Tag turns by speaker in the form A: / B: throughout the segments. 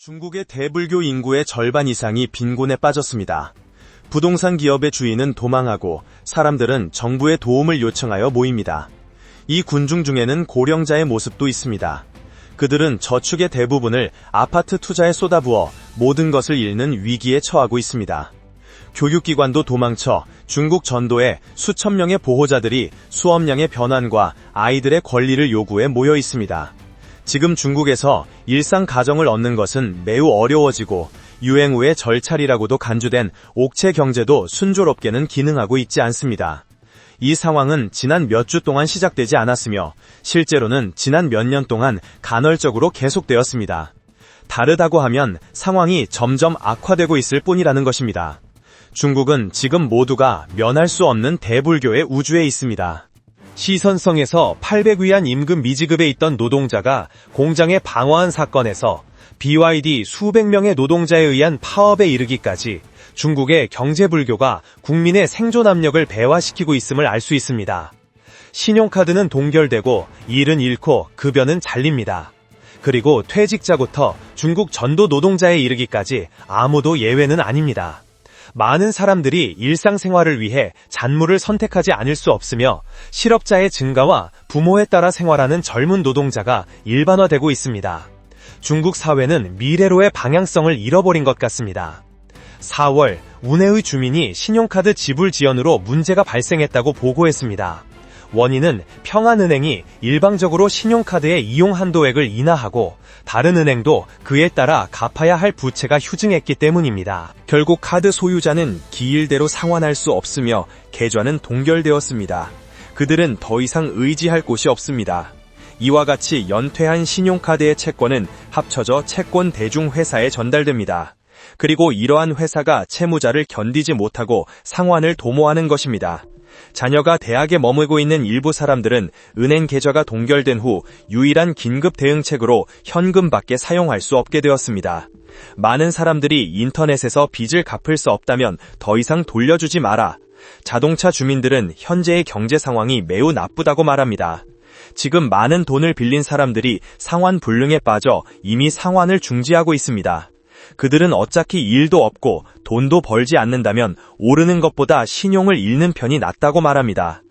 A: 중국의 대불교 인구의 절반 이상이 빈곤에 빠졌습니다. 부동산 기업의 주인은 도망하고 사람들은 정부의 도움을 요청하여 모입니다. 이 군중 중에는 고령자의 모습도 있습니다. 그들은 저축의 대부분을 아파트 투자에 쏟아부어 모든 것을 잃는 위기에 처하고 있습니다. 교육기관도 도망쳐 중국 전도에 수천 명의 보호자들이 수업량의 변환과 아이들의 권리를 요구해 모여 있습니다. 지금 중국에서 일상 가정을 얻는 것은 매우 어려워지고 유행 후의 절차리라고도 간주된 옥체 경제도 순조롭게는 기능하고 있지 않습니다. 이 상황은 지난 몇 주 동안 시작되지 않았으며 실제로는 지난 몇 년 동안 간헐적으로 계속되었습니다. 다르다고 하면 상황이 점점 악화되고 있을 뿐이라는 것입니다. 중국은 지금 모두가 면할 수 없는 대불교의 우주에 있습니다. 시선성에서 800위안 임금 미지급에 있던 노동자가 공장에 방화한 사건에서 BYD 수백 명의 노동자에 의한 파업에 이르기까지 중국의 경제불교가 국민의 생존 압력을 배화시키고 있음을 알 수 있습니다. 신용카드는 동결되고 일은 잃고 급여는 잘립니다. 그리고 퇴직자부터 중국 전도 노동자에 이르기까지 아무도 예외는 아닙니다. 많은 사람들이 일상생활을 위해 잔물을 선택하지 않을 수 없으며 실업자의 증가와 부모에 따라 생활하는 젊은 노동자가 일반화되고 있습니다. 중국 사회는 미래로의 방향성을 잃어버린 것 같습니다. 4월, 우네의 주민이 신용카드 지불 지연으로 문제가 발생했다고 보고했습니다. 원인은 평안은행이 일방적으로 신용카드의 이용 한도액을 인하하고 다른 은행도 그에 따라 갚아야 할 부채가 휴증했기 때문입니다.
B: 결국 카드 소유자는 기일대로 상환할 수 없으며 계좌는 동결되었습니다. 그들은 더 이상 의지할 곳이 없습니다. 이와 같이 연퇴한 신용카드의 채권은 합쳐져 채권 대중회사에 전달됩니다. 그리고 이러한 회사가 채무자를 견디지 못하고 상환을 도모하는 것입니다. 자녀가 대학에 머물고 있는 일부 사람들은 은행 계좌가 동결된 후 유일한 긴급 대응책으로 현금밖에 사용할 수 없게 되었습니다. 많은 사람들이 인터넷에서 빚을 갚을 수 없다면 더 이상 돌려주지 마라. 자동차 주민들은 현재의 경제 상황이 매우 나쁘다고 말합니다. 지금 많은 돈을 빌린 사람들이 상환 불능에 빠져 이미 상환을 중지하고 있습니다. 그들은 어차피 일도 없고 돈도 벌지 않는다면 오르는 것보다 신용을 잃는 편이 낫다고 말합니다.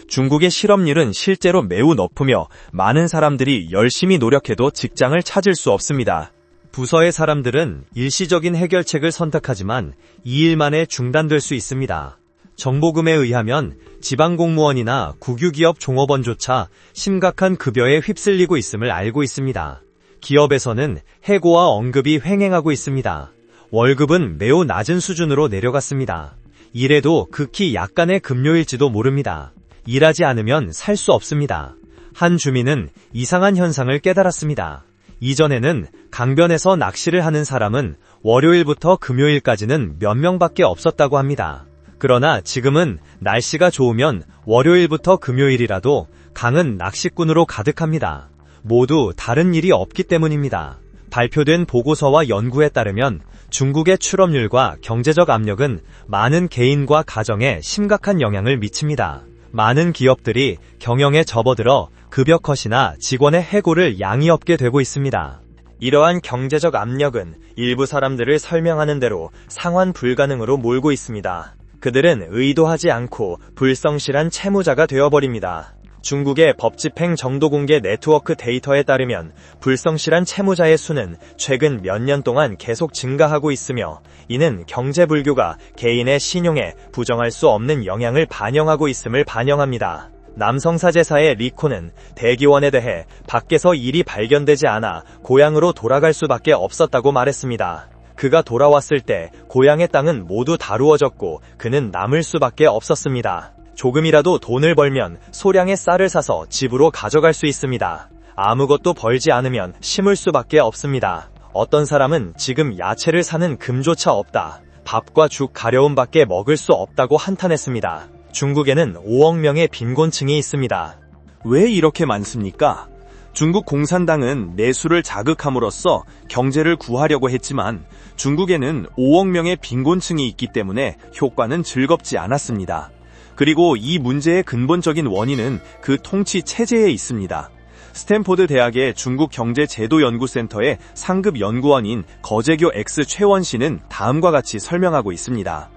B: 중국의 실업률은 실제로 매우 높으며 많은 사람들이 열심히 노력해도 직장을 찾을 수 없습니다.
A: 부서의 사람들은 일시적인 해결책을 선택하지만 2일 만에 중단될 수 있습니다. 정보금에 의하면 지방공무원이나 국유기업 종업원조차 심각한 급여에 휩쓸리고 있음을 알고 있습니다. 기업에서는 해고와 언급이 횡행하고 있습니다. 월급은 매우 낮은 수준으로 내려갔습니다. 일해도 극히 약간의 급료일지도 모릅니다. 일하지 않으면 살 수 없습니다. 한 주민은 이상한 현상을 깨달았습니다. 이전에는 강변에서 낚시를 하는 사람은 월요일부터 금요일까지는 몇 명밖에 없었다고 합니다. 그러나 지금은 날씨가 좋으면 월요일부터 금요일이라도 강은 낚시꾼으로 가득합니다. 모두 다른 일이 없기 때문입니다. 발표된 보고서와 연구에 따르면 중국의 출업률과 경제적 압력은 많은 개인과 가정에 심각한 영향을 미칩니다. 많은 기업들이 경영에 접어들어 급여 컷이나 직원의 해고를 양이 없게 되고 있습니다. 이러한 경제적 압력은 일부 사람들을 설명하는 대로 상환 불가능으로 몰고 있습니다. 그들은 의도하지 않고 불성실한 채무자가 되어버립니다. 중국의 법집행 정도공개 네트워크 데이터에 따르면 불성실한 채무자의 수는 최근 몇 년 동안 계속 증가하고 있으며 이는 경제불교가 개인의 신용에 부정할 수 없는 영향을 반영하고 있음을 반영합니다. 남성사제사의 리코는 대기원에 대해 밖에서 일이 발견되지 않아 고향으로 돌아갈 수밖에 없었다고 말했습니다. 그가 돌아왔을 때 고향의 땅은 모두 다루어졌고 그는 남을 수밖에 없었습니다. 조금이라도 돈을 벌면 소량의 쌀을 사서 집으로 가져갈 수 있습니다. 아무것도 벌지 않으면 심을 수밖에 없습니다. 어떤 사람은 지금 야채를 사는 금조차 없다. 밥과 죽 가려움밖에 먹을 수 없다고 한탄했습니다. 중국에는 5억 명의 빈곤층이 있습니다.
B: 왜 이렇게 많습니까? 중국 공산당은 내수를 자극함으로써 경제를 구하려고 했지만 중국에는 5억 명의 빈곤층이 있기 때문에 효과는 즐겁지 않았습니다. 그리고 이 문제의 근본적인 원인은 그 통치 체제에 있습니다. 스탠포드 대학의 중국경제제도연구센터의 상급 연구원인 거제교 X 최원 씨는 다음과 같이 설명하고 있습니다.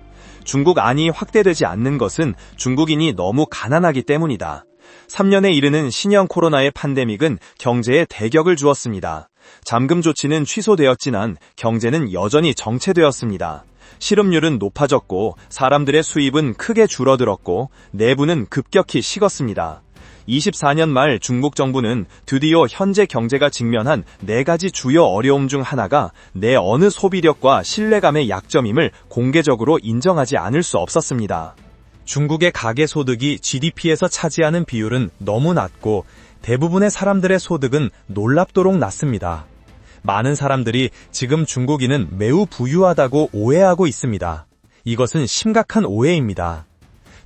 B: 중국 안이 확대되지 않는 것은 중국인이 너무 가난하기 때문이다. 3년에 이르는 신형 코로나의 팬데믹은 경제에 대격을 주었습니다. 잠금 조치는 취소되었지만 경제는 여전히 정체되었습니다. 실업률은 높아졌고 사람들의 수입은 크게 줄어들었고 내부는 급격히 식었습니다. 24년 말 중국 정부는 드디어 현재 경제가 직면한 4가지 주요 어려움 중 하나가 내 어느 소비력과 신뢰감의 약점임을 공개적으로 인정하지 않을 수 없었습니다.
A: 중국의 가계소득이 GDP에서 차지하는 비율은 너무 낮고 대부분의 사람들의 소득은 놀랍도록 낮습니다. 많은 사람들이 지금 중국인은 매우 부유하다고 오해하고 있습니다. 이것은 심각한 오해입니다.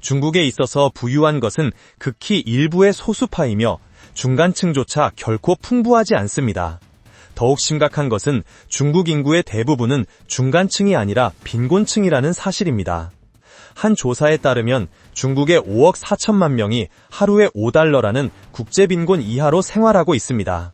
A: 중국에 있어서 부유한 것은 극히 일부의 소수파이며 중간층조차 결코 풍부하지 않습니다. 더욱 심각한 것은 중국 인구의 대부분은 중간층이 아니라 빈곤층이라는 사실입니다. 한 조사에 따르면 중국의 5억 4천만 명이 하루에 $5라는 국제빈곤 이하로 생활하고 있습니다.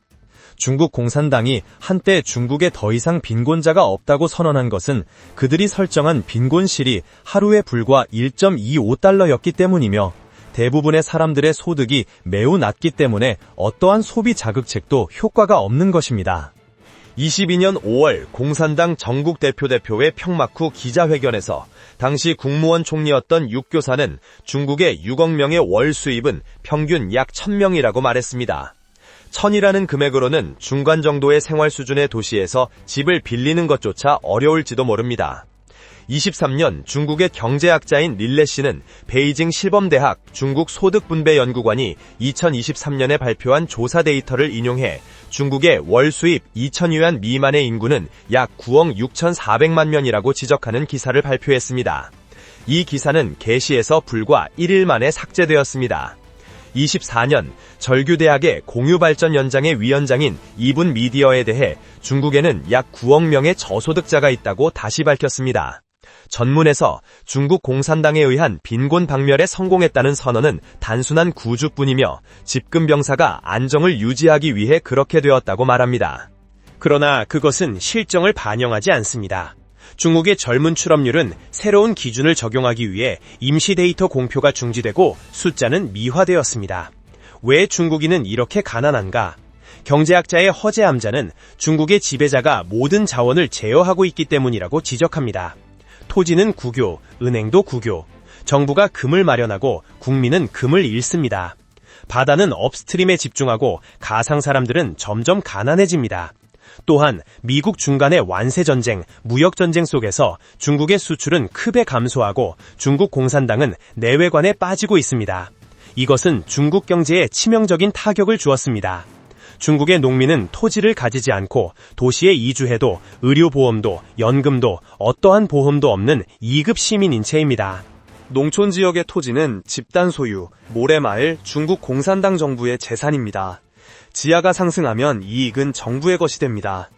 A: 중국 공산당이 한때 중국에 더 이상 빈곤자가 없다고 선언한 것은 그들이 설정한 빈곤실이 하루에 불과 $1.25였기 때문이며 대부분의 사람들의 소득이 매우 낮기 때문에 어떠한 소비 자극책도 효과가 없는 것입니다.
B: 22년 5월 공산당 전국 대표의 평막 후 기자회견에서 당시 국무원 총리였던 육 교사는 중국의 6억 명의 월 수입은 평균 약 1000명이라고 말했습니다. 1000이라는 금액으로는 중간 정도의 생활 수준의 도시에서 집을 빌리는 것조차 어려울지도 모릅니다. 23년 중국의 경제학자인 릴레 씨는 베이징 실범대학 중국 소득분배연구관이 2023년에 발표한 조사 데이터를 인용해 중국의 월 수입 2000위안 미만의 인구는 약 9억 6,400만 명이라고 지적하는 기사를 발표했습니다. 이 기사는 게시해서 불과 1일 만에 삭제되었습니다. 24년 절규대학의 공유발전연장의 위원장인 이분 미디어에 대해 중국에는 약 9억 명의 저소득자가 있다고 다시 밝혔습니다. 전문에서 중국 공산당에 의한 빈곤 박멸에 성공했다는 선언은 단순한 구주뿐이며 집근병사가 안정을 유지하기 위해 그렇게 되었다고 말합니다. 그러나 그것은 실정을 반영하지 않습니다. 중국의 젊은 출업률은 새로운 기준을 적용하기 위해 임시 데이터 공표가 중지되고 숫자는 미화되었습니다. 왜 중국인은 이렇게 가난한가? 경제학자의 허재 암자는 중국의 지배자가 모든 자원을 제어하고 있기 때문이라고 지적합니다. 토지는 국유, 은행도 국유, 정부가 금을 마련하고 국민은 금을 잃습니다. 바다는 업스트림에 집중하고 가상 사람들은 점점 가난해집니다. 또한 미국 중간의 완세전쟁, 무역전쟁 속에서 중국의 수출은 크게 감소하고 중국 공산당은 내외관에 빠지고 있습니다. 이것은 중국 경제에 치명적인 타격을 주었습니다. 중국의 농민은 토지를 가지지 않고 도시에 이주해도 의료보험도 연금도 어떠한 보험도 없는 2급 시민인체입니다. 농촌 지역의 토지는 집단 소유, 모래마을, 중국 공산당 정부의 재산입니다. 지하가 상승하면 이익은 정부의 것이 됩니다.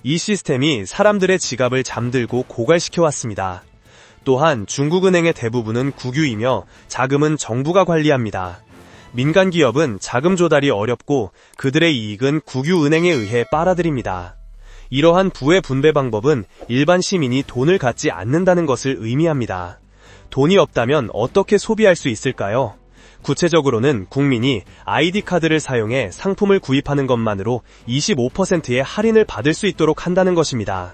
B: 이 시스템이 사람들의 지갑을 잠들고 고갈시켜왔습니다. 또한 중국은행의 대부분은 국유이며 자금은 정부가 관리합니다. 민간 기업은 자금 조달이 어렵고 그들의 이익은 국유은행에 의해 빨아들입니다. 이러한 부의 분배 방법은 일반 시민이 돈을 갖지 않는다는 것을 의미합니다. 돈이 없다면 어떻게 소비할 수 있을까요? 구체적으로는 국민이 아이디카드를 사용해 상품을 구입하는 것만으로 25%의 할인을 받을 수 있도록 한다는 것입니다.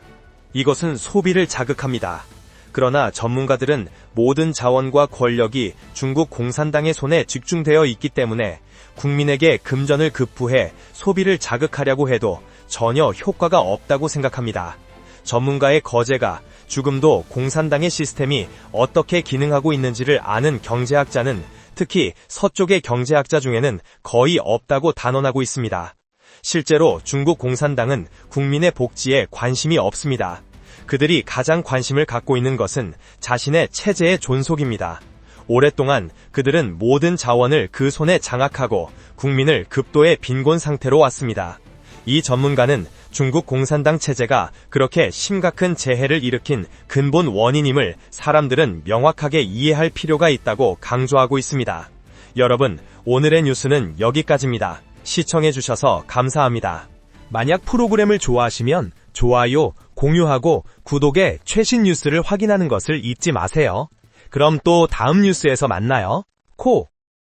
B: 이것은 소비를 자극합니다. 그러나 전문가들은 모든 자원과 권력이 중국 공산당의 손에 집중되어 있기 때문에 국민에게 금전을 급부해 소비를 자극하려고 해도 전혀 효과가 없다고 생각합니다. 전문가의 거제가 죽음도 공산당의 시스템이 어떻게 기능하고 있는지를 아는 경제학자는 특히 서쪽의 경제학자 중에는 거의 없다고 단언하고 있습니다. 실제로 중국 공산당은 국민의 복지에 관심이 없습니다. 그들이 가장 관심을 갖고 있는 것은 자신의 체제의 존속입니다. 오랫동안 그들은 모든 자원을 그 손에 장악하고 국민을 극도의 빈곤 상태로 왔습니다. 이 전문가는 중국 공산당 체제가 그렇게 심각한 재해를 일으킨 근본 원인임을 사람들은 명확하게 이해할 필요가 있다고 강조하고 있습니다. 여러분, 오늘의 뉴스는 여기까지입니다. 시청해주셔서 감사합니다. 만약 프로그램을 좋아하시면 좋아요, 공유하고 구독에 최신 뉴스를 확인하는 것을 잊지 마세요. 그럼 또 다음 뉴스에서 만나요. 코